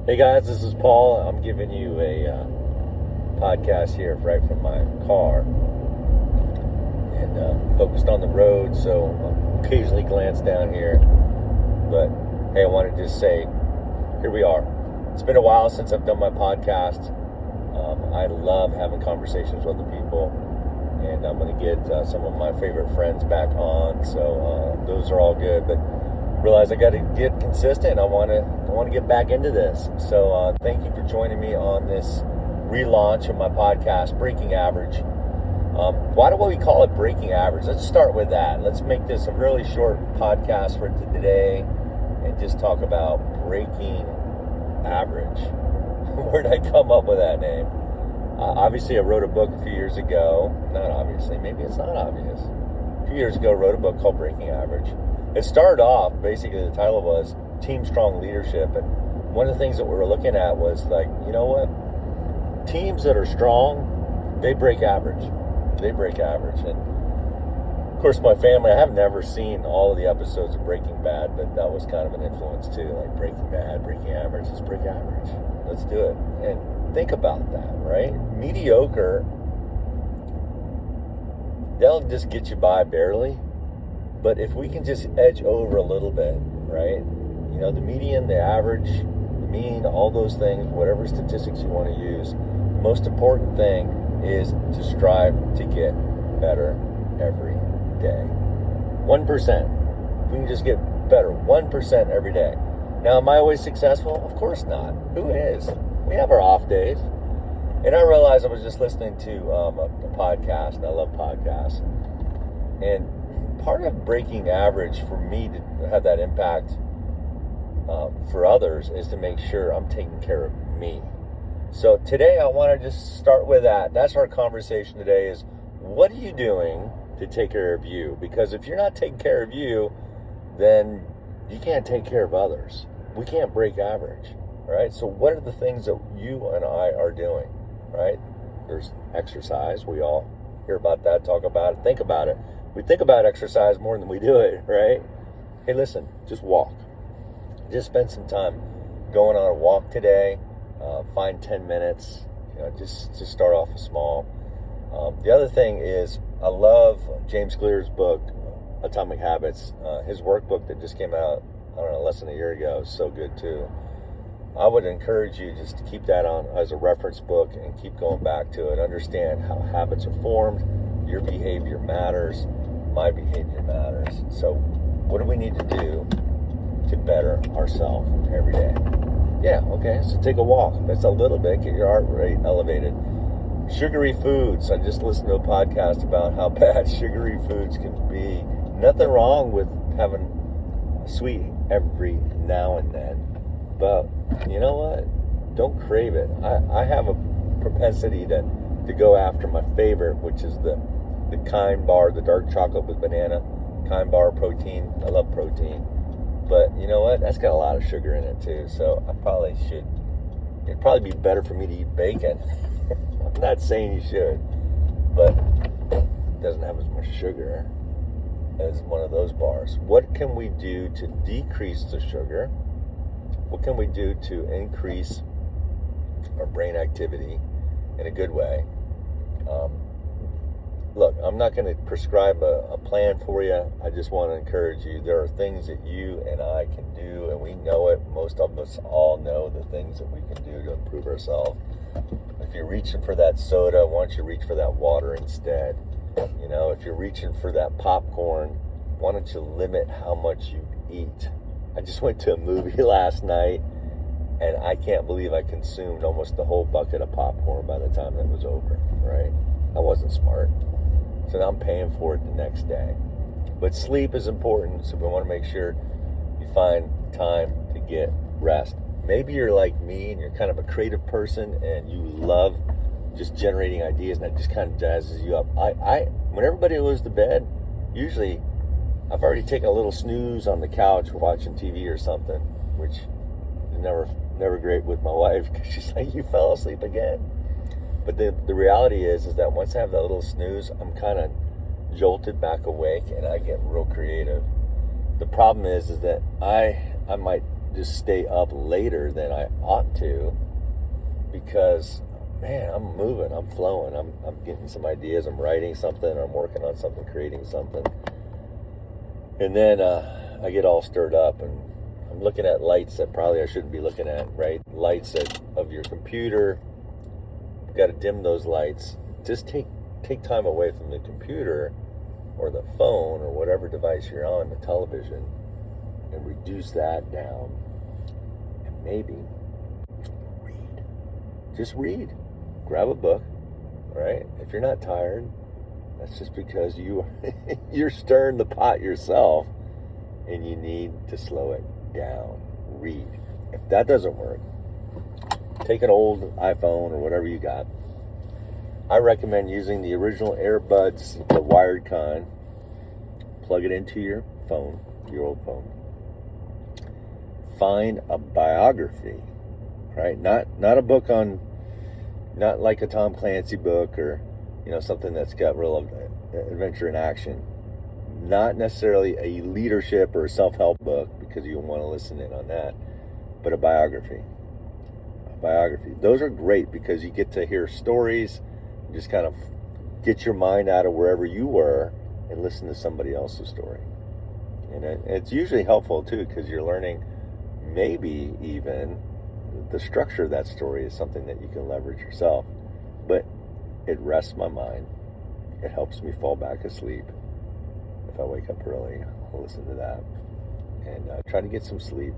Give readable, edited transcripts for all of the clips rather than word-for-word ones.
Hey guys, this is Paul. I'm giving you a podcast here right from my car and focused on the road, so I'll occasionally glance down here. But hey, I wanted to just say, here we are. It's been a while since I've done my podcast. I love having conversations with other people, and I'm going to get some of my favorite friends back on, so those are all good. But realize I got to get consistent. I want to get back into this. So thank you for joining me on this relaunch of my podcast, Breaking Average. Why do we call it Breaking Average? Let's start with that. Let's make this a really short podcast for today and just talk about breaking average. Where did I come up with that name? Obviously, I wrote a book a few years ago. Not obviously, maybe it's not obvious. A few years ago, I wrote a book called Breaking Average. It started off, basically the title was Team Strong Leadership, and one of the things that we were looking at was like, you know what? Teams that are strong, they break average. They break average. And of course, my family, I have never seen all of the episodes of Breaking Bad, but that was kind of an influence too, like Breaking Bad, Breaking Average, let's break average. Let's do it. And think about that, right? Mediocre, they'll just get you by barely. But if we can just edge over a little bit, right? You know, the median, the average, the mean, all those things, whatever statistics you want to use, the most important thing is to strive to get better every day. 1%. We can just get better 1% every day. Now, am I always successful? Of course not. Who is? We have our off days. And I realized I was just listening to a podcast, and I love podcasts. And part of breaking average for me to have that impact for others is to make sure I'm taking care of me. So today I want to just start with that. That's our conversation today is, what are you doing to take care of you? Because if you're not taking care of you, then you can't take care of others. We can't break average, right? So what are the things that you and I are doing, right? There's exercise. We all hear about that, talk about it, think about it. We think about exercise more than we do it, right? Hey, listen, just walk. Just spend some time going on a walk today. Find 10 minutes. You know, just start off small. The other thing is, I love James Clear's book, Atomic Habits. His workbook that just came out, I don't know, less than a year ago is so good too. I would encourage you just to keep that on as a reference book and keep going back to it. Understand how habits are formed. Your behavior matters. My behavior matters. So what do we need to do to better ourselves every day? Yeah, okay, so take a walk. That's a little bit. Get your heart rate elevated. Sugary foods. I just listened to a podcast about how bad sugary foods can be. Nothing wrong with having sweet every now and then. But you know what? Don't crave it. I have a propensity to go after my favorite, which is the Kind bar, the dark chocolate with banana. Kind bar protein. I love protein. But you know what? That's got a lot of sugar in it too. So I probably should. It'd probably be better for me to eat bacon. I'm not saying you should, but it doesn't have as much sugar as one of those bars. What can we do to decrease the sugar? What can we do to increase our brain activity in a good way? Look, I'm not going to prescribe a plan for you. I just want to encourage you. There are things that you and I can do, and we know it. Most of us all know the things that we can do to improve ourselves. If you're reaching for that soda, why don't you reach for that water instead? You know, if you're reaching for that popcorn, why don't you limit how much you eat? I just went to a movie last night, and I can't believe I consumed almost the whole bucket of popcorn by the time it was over, right? I wasn't smart. So now I'm paying for it the next day. But sleep is important, so we want to make sure you find time to get rest. Maybe you're like me and you're kind of a creative person and you love just generating ideas, and that just kind of jazzes you up. When everybody goes to bed, usually I've already taken a little snooze on the couch watching TV or something, which is never great with my wife because she's like, you fell asleep again. But the reality is that once I have that little snooze, I'm kind of jolted back awake and I get real creative. The problem is that I might just stay up later than I ought to because, man, I'm moving, I'm flowing, I'm getting some ideas, I'm writing something, I'm working on something, creating something. And then I get all stirred up and I'm looking at lights that probably I shouldn't be looking at, right? Lights of your computer. You've got to dim those lights. Just take time away from the computer or the phone or whatever device you're on, the television, and reduce that down. And maybe read. Just read. Grab a book, right? If you're not tired, that's just because you're stirring the pot yourself and you need to slow it down. Read. If that doesn't work, take an old iPhone or whatever you got. I recommend using the original earbuds, the wired kind. Plug it into your phone, your old phone. Find a biography, right? Not a book on, not like a Tom Clancy book or, something that's got real adventure and action. Not necessarily a leadership or a self-help book because you want to listen in on that, but a biography. Those are great because you get to hear stories, just kind of get your mind out of wherever you were and listen to somebody else's story. And it's usually helpful too because you're learning maybe even the structure of that story is something that you can leverage yourself. But it rests my mind. It helps me fall back asleep. If I wake up early, I'll listen to that and try to get some sleep.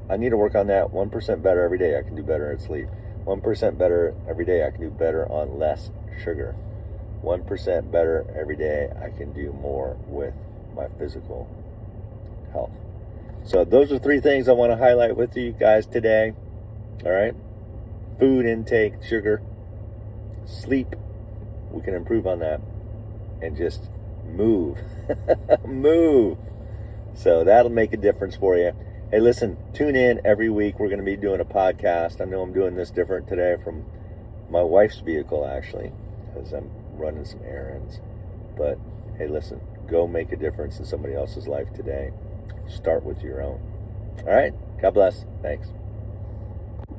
I need to work on that. 1% better every day, I can do better at sleep. 1% better every day, I can do better on less sugar. 1% better every day, I can do more with my physical health. So those are 3 things I want to highlight with you guys today. All right? Food intake, sugar, sleep. We can improve on that. And just move. Move. So that'll make a difference for you. Hey, listen, tune in every week. We're going to be doing a podcast. I know I'm doing this different today from my wife's vehicle, actually, because I'm running some errands. But, hey, listen, go make a difference in somebody else's life today. Start with your own. All right? God bless. Thanks.